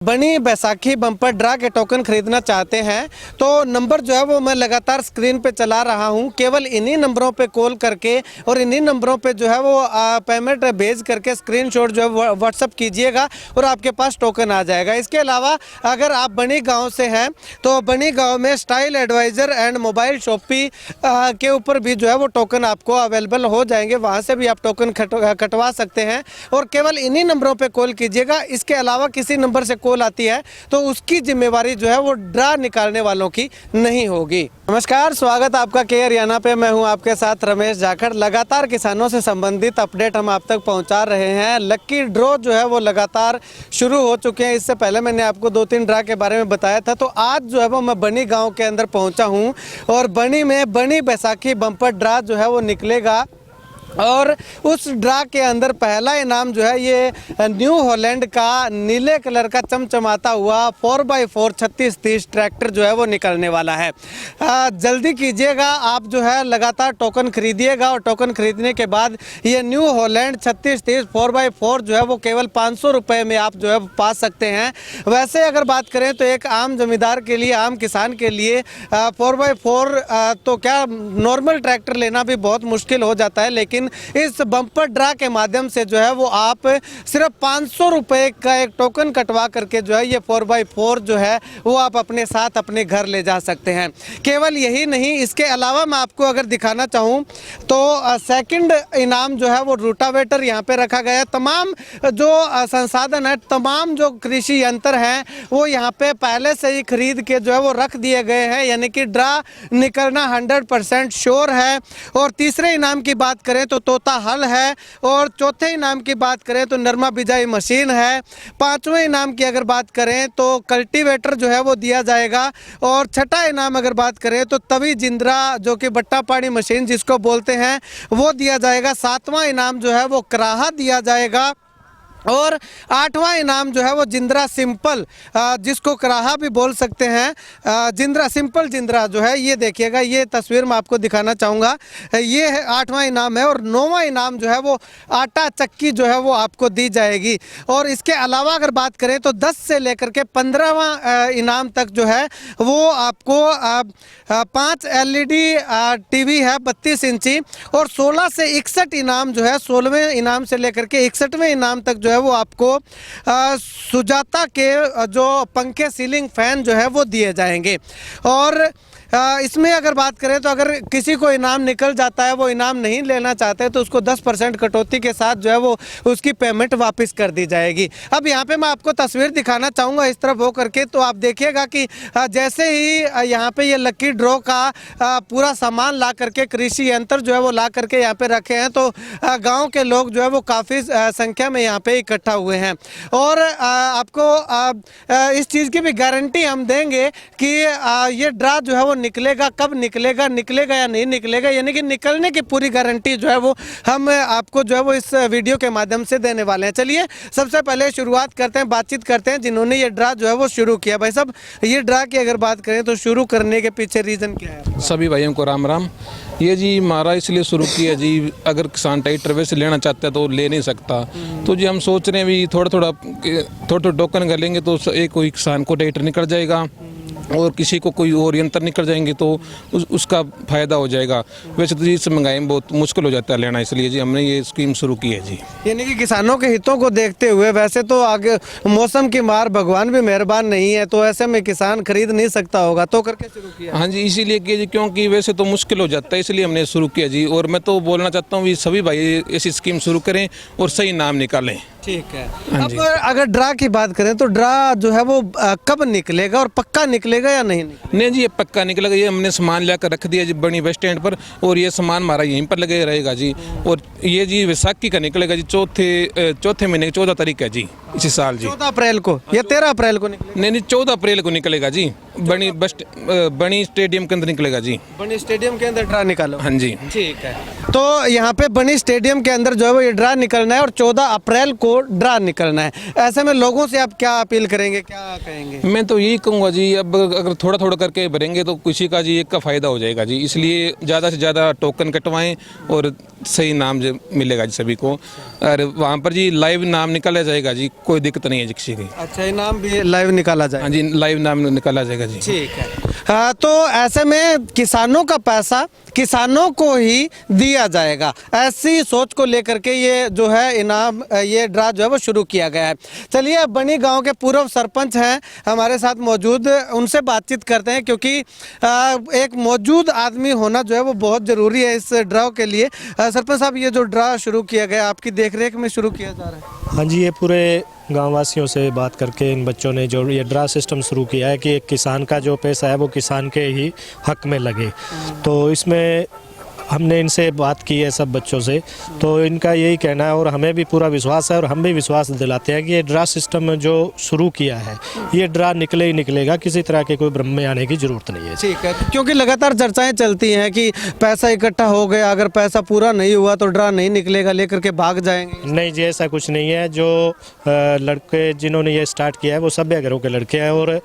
बनी Baisakhi bumper draw के token खरीदना चाहते हैं तो नंबर जो है वो मैं लगातार स्क्रीन पे चला रहा हूं। केवल इन्हीं नंबरों पे कॉल करके और इन्हीं नंबरों पे जो है वो पेमेंट भेज करके स्क्रीनशॉट जो है व्हाट्सअप कीजिएगा और आपके पास टोकन आ जाएगा। इसके अलावा अगर आप बनी गांव से हैं तो बनी गांव में style adviser and mobile shoppe के ऊपर भी जो है वो टोकन आपको अवेलेबल हो जाएंगे, वहाँ से भी आप टोकन कटवा सकते हैं और केवल इन्हीं नंबरों पर कॉल कीजिएगा। इसके अलावा किसी नंबर से कॉल आती है तो उसकी जिम्मेवारी जो है वो ड्रा निकालने वालों की नहीं होगी। नमस्कार, स्वागत आपका के हरियाणा पे। मैं हूं आपके साथ रमेश जाखड़। लगातार किसानों से संबंधित अपडेट हम आप तक पहुंचा रहे हैं। लक्की ड्रॉ जो है वो लगातार शुरू हो चुके हैं। इससे पहले मैंने आपको 2-3 ड्रा के बारे में बताया था। तो आज जो है वो मैं बनी गांव के अंदर पहुंचा हूं और बनी में बनी बैसाखी बम्पर ड्रा जो है वो निकलेगा और उस ड्रा के अंदर पहला इनाम जो है ये न्यू हॉलैंड का नीले कलर का चमचमाता हुआ 4x4 3630 ट्रैक्टर जो है वो निकलने वाला है। जल्दी कीजिएगा, आप जो है लगातार टोकन खरीदिएगा और टोकन खरीदने के बाद ये न्यू हॉलैंड 3630 4x4 जो है वो केवल 500 रुपये में आप जो है पा सकते हैं। वैसे अगर बात करें तो एक आम जमींदार के लिए, आम किसान के लिए 4x4 तो क्या नॉर्मल ट्रैक्टर लेना भी बहुत मुश्किल हो जाता है, लेकिन इस बम्पर ड्रा के माध्यम से जो है वो आप सिर्फ 500 रुपये का एक टोकन कटवा करके जो है ये 4x4 जो है वो आप अपने साथ अपने घर ले जा सकते हैं। केवल यही नहीं, इसके अलावा मैं आपको अगर दिखाना चाहूँ तो सेकंड इनाम जो है वो रूटावेटर यहाँ पे रखा गया है। तमाम जो संसाधन है, तमाम जो कृषि यंत्र हैं वो यहाँ पे पहले से ही खरीद के जो है वो रख दिए गए हैं, यानी कि ड्रा निकलना 100% श्योर है। और तीसरे इनाम की बात करें तो तोता हल है और चौथे इनाम की बात करें तो नरमा बिजाई मशीन है। पांचवें इनाम की अगर बात करें तो कल्टीवेटर जो है वो दिया जाएगा और छठा इनाम अगर बात करें तो तवी जिंदरा जो कि बट्टा पानी मशीन जिसको बोलते हैं वो दिया जाएगा। सातवां इनाम जो है वो कराहा दिया जाएगा और आठवां इनाम जो है वो जिंदरा सिंपल, जिसको कराहा भी बोल सकते हैं, जिंदरा सिंपल जिंदरा जो है ये देखिएगा, ये तस्वीर मैं आपको दिखाना चाहूँगा, ये है आठवां इनाम है। और नौवां इनाम जो है वो आटा चक्की जो है वो आपको दी जाएगी। और इसके अलावा अगर बात करें तो 10 से लेकर के 15वां इनाम तक जो है वो आपको 5 LED TV है 32 इंची और 16 से 61 इनाम जो है, 16वें इनाम से लेकर के 61वें इनाम तक है वो आपको सुजाता के जो पंखे सीलिंग फैन जो है वो दिए जाएंगे। और इसमें अगर बात करें तो अगर किसी को इनाम निकल जाता है, वो इनाम नहीं लेना चाहते तो उसको 10% कटौती के साथ जो है वो उसकी पेमेंट वापस कर दी जाएगी। अब यहाँ पे मैं आपको तस्वीर दिखाना चाहूँगा इस तरफ हो करके, तो आप देखिएगा कि जैसे ही यहाँ पे ये लकी ड्रॉ का पूरा सामान ला करके, कृषि यंत्र जो है वो ला करके यहाँ पे रखे हैं, तो गाँव के लोग जो है वो काफ़ी संख्या में यहाँ पे इकट्ठा हुए हैं। और आपको इस चीज़ की भी गारंटी हम देंगे कि ये ड्रा जो है वो निकलेगा, कब निकलेगा, निकलेगा या नहीं निकलेगा, यानी कि निकलने की पूरी गारंटी जो है वो हम आपको जो है वो इस वीडियो के माध्यम से देने वाले हैं। चलिए सबसे पहले शुरुआत करते हैं, बातचीत करते हैं जिन्होंने ये ड्रा जो है वो शुरू किया। भाई साहब, ये ड्रा की अगर बात करें तो शुरू करने के पीछे रीज़न क्या है? सभी भाइयों को राम राम। ये जी हमारा इसलिए शुरू किया जी, अगर किसान ट्रैक्टर वैसे लेना चाहता है तो ले नहीं सकता, तो जी हम सोच रहे हैं भी थोड़ा टोकन कर लेंगे तो एक कोई किसान को ट्रैक्टर निकल जाएगा और किसी को कोई और यंत्र निकल जाएंगे तो उसका फ़ायदा हो जाएगा। वैसे तो जी इस महंगाई में बहुत मुश्किल हो जाता है लेना, इसलिए जी हमने ये स्कीम शुरू की है जी। यानी कि किसानों के हितों को देखते हुए, वैसे तो आगे मौसम की मार भगवान भी मेहरबान नहीं है, तो ऐसे में किसान खरीद नहीं सकता होगा, तो करके शुरू किया। हाँ जी, इसीलिए किया जी, क्योंकि वैसे तो मुश्किल हो जाता है, इसलिए हमने शुरू किया जी। और मैं तो बोलना चाहता हूँ सभी भाई ऐसी स्कीम शुरू करें और सही नाम निकालें। ठीक है। अब अगर ड्रा की बात करें तो ड्रा जो है वो कब निकलेगा और पक्का निकलेगा या नहीं? नहीं जी, ये पक्का निकलेगा। ये हमने सामान लाकर रख दिया जी बनी बस स्टैंड पर और ये सामान हमारा यहीं पर लगे रहेगा जी। और ये जी वैसाखी का निकलेगा जी, चौथे महीने की 14 तारीख है जी इसी साल जी। 14 अप्रैल को या 13 अप्रैल को निकलेगा? नहीं, 14 अप्रैल को निकलेगा जी। बनी स्टेडियम के अंदर निकलेगा जी। बनी स्टेडियम के अंदर ड्रा निकालो? हाँ जी, ठीक है। तो यहाँ पे बनी स्टेडियम के अंदर जो है वो ये ड्रा निकलना है और 14 अप्रैल को ड्रा निकलना है। ऐसे में लोगों से आप क्या अपील करेंगे, क्या कहेंगे? मैं तो यही कहूँगा जी, अब अगर थोड़ा थोड़ा करके भरेंगे तो किसी का जी एक का फ़ायदा हो जाएगा जी। इसलिए ज़्यादा से ज़्यादा टोकन कटवाएं और सही नाम मिलेगा जी सभी को। और वहाँ पर जी लाइव नाम निकाला जाएगा जी, कोई दिक्कत नहीं है जी किसी की। अच्छा, इनाम भी लाइव निकाला जाए? हाँ जी, लाइव नाम निकाला जाएगा जी। ठीक है। हाँ, तो ऐसे में किसानों का पैसा किसानों को ही दिया जाएगा, ऐसी सोच को लेकर के ये जो है इनाम, ये ड्रा जो है वो शुरू किया गया है। चलिए, अब बनी गांव के पूर्व सरपंच हैं हमारे साथ मौजूद, उनसे बातचीत करते हैं, क्योंकि एक मौजूद आदमी होना जो है वो बहुत ज़रूरी है इस ड्रा के लिए। सरपंच साहब, ये जो ड्रा शुरू किया गया आपकी देखरेख में शुरू किया जा रहा है? हाँ जी, ये पूरे गाँव वासियों से बात करके इन बच्चों ने जो ये ड्रा सिस्टम शुरू किया है कि एक किसान का जो पैसा है वो किसान के ही हक में लगे। तो इसमें हमने इनसे बात की है सब बच्चों से, तो इनका यही कहना है और हमें भी पूरा विश्वास है और हम भी विश्वास दिलाते हैं कि ये ड्रा सिस्टम जो शुरू किया है ये ड्रा निकले ही निकलेगा, किसी तरह के कोई भ्रम में आने की ज़रूरत नहीं है। ठीक है, क्योंकि लगातार चर्चाएं चलती हैं कि पैसा इकट्ठा हो गया, अगर पैसा पूरा नहीं हुआ तो ड्रा नहीं निकलेगा, लेकर के भाग जाएंगे। नहीं जी, ऐसा कुछ नहीं है। जो लड़के जिन्होंने ये स्टार्ट किया है वो सभ्य घरों के लड़के हैं और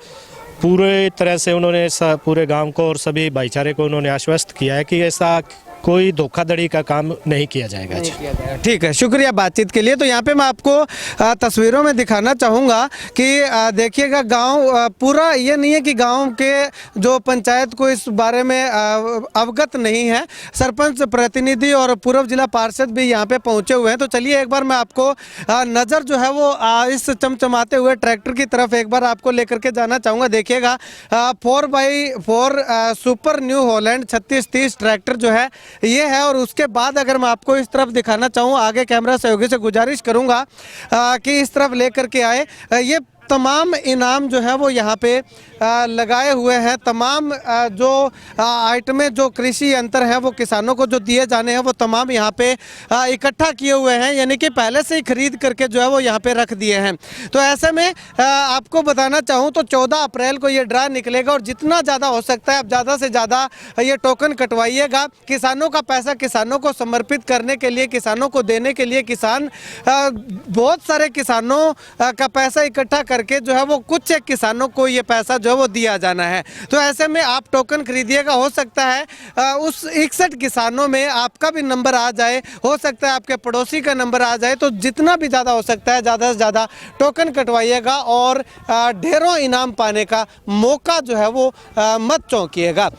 पूरे तरह से उन्होंने पूरे गांव को और सभी भाईचारे को उन्होंने आश्वस्त किया है कि ऐसा कोई धोखाधड़ी का काम नहीं किया जाएगा। ठीक है, शुक्रिया बातचीत के लिए। तो यहाँ पे मैं आपको तस्वीरों में दिखाना चाहूँगा कि देखिएगा, गांव पूरा ये नहीं है कि गांव के जो पंचायत को इस बारे में अवगत नहीं है। सरपंच प्रतिनिधि और पूर्व जिला पार्षद भी यहाँ पे पहुँचे हुए हैं। तो चलिए, एक बार मैं आपको नज़र जो है वो इस चमचमाते हुए ट्रैक्टर की तरफ एक बार आपको लेकर के जाना चाहूँगा। देखिएगा, 4x4 super new Holland 3630 tractor जो है ये है। और उसके बाद अगर मैं आपको इस तरफ दिखाना चाहूँ, आगे कैमरा सहयोगी से गुजारिश करूँगा कि इस तरफ लेकर के आए। ये तमाम इनाम जो है वो यहाँ पे लगाए हुए हैं। तमाम जो आइटमें, जो कृषि यंत्र हैं वो किसानों को जो दिए जाने हैं वो तमाम यहाँ पे इकट्ठा किए हुए हैं, यानी कि पहले से ही खरीद करके जो है वो यहाँ पे रख दिए हैं। तो ऐसे में आपको बताना चाहूँ तो 14 अप्रैल को ये ड्रा निकलेगा और जितना ज़्यादा हो सकता है आप ज़्यादा से ज़्यादा ये टोकन कटवाइएगा। किसानों का पैसा किसानों को समर्पित करने के लिए, किसानों को देने के लिए, किसान बहुत सारे किसानों का पैसा इकट्ठा करके जो है वो कुछ एक किसानों को ये पैसा जो है वो दिया जाना है। तो ऐसे में आप टोकन खरीदिएगा, हो सकता है उस 61 किसानों में आपका भी नंबर आ जाए, हो सकता है आपके पड़ोसी का नंबर आ जाए। तो जितना भी ज़्यादा हो सकता है ज़्यादा से ज़्यादा टोकन कटवाइएगा और ढेरों इनाम पाने का मौका जो है वो मत चौंकिएगा।